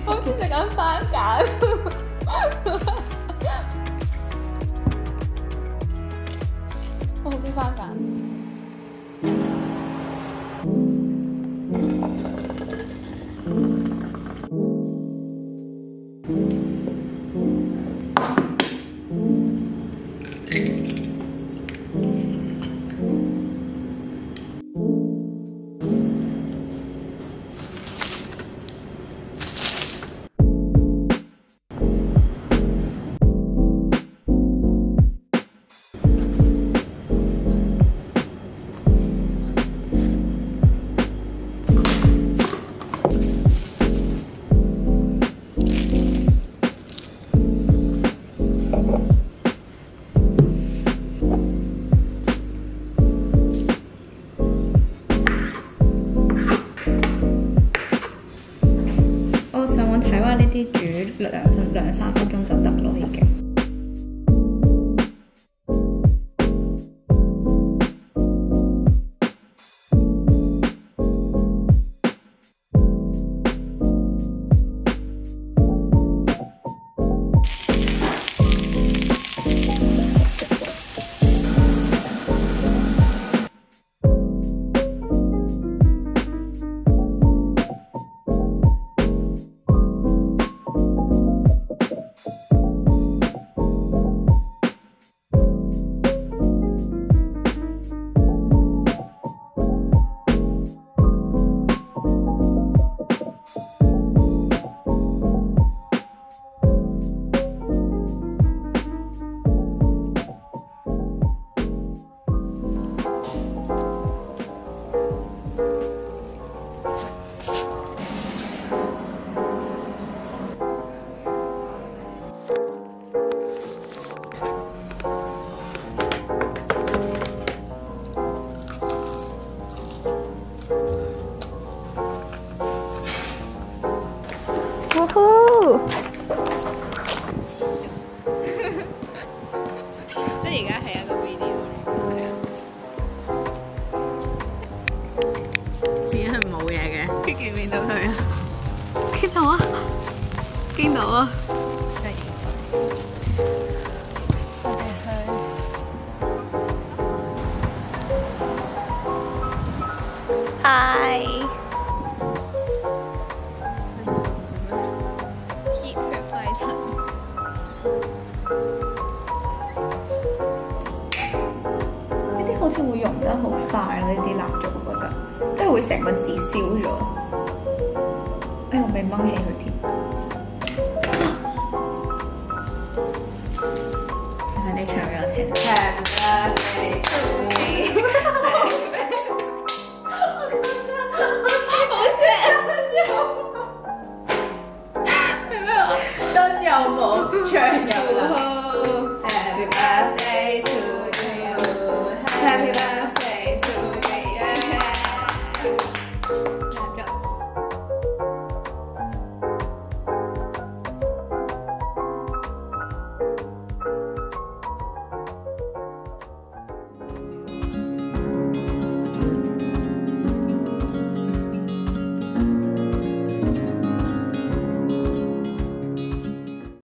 好似食緊番梘。我好中意番梘。睇話呢啲煮兩三分鐘就得咯，已經。即係而家係一個 video 嚟，係啊，點解係冇嘢嘅？見唔見到佢啊？見到啊！見到啊！我哋去。Hi。Keep her fighting。呢啲好似會溶得好快咯，呢啲蠟燭我覺得，即係會成個字燒咗。哎，我未掹起佢添。係你唱俾我聽。Happy birthday to me。燈又冇，唱又冇。Happy birthday to you。Happy birthday。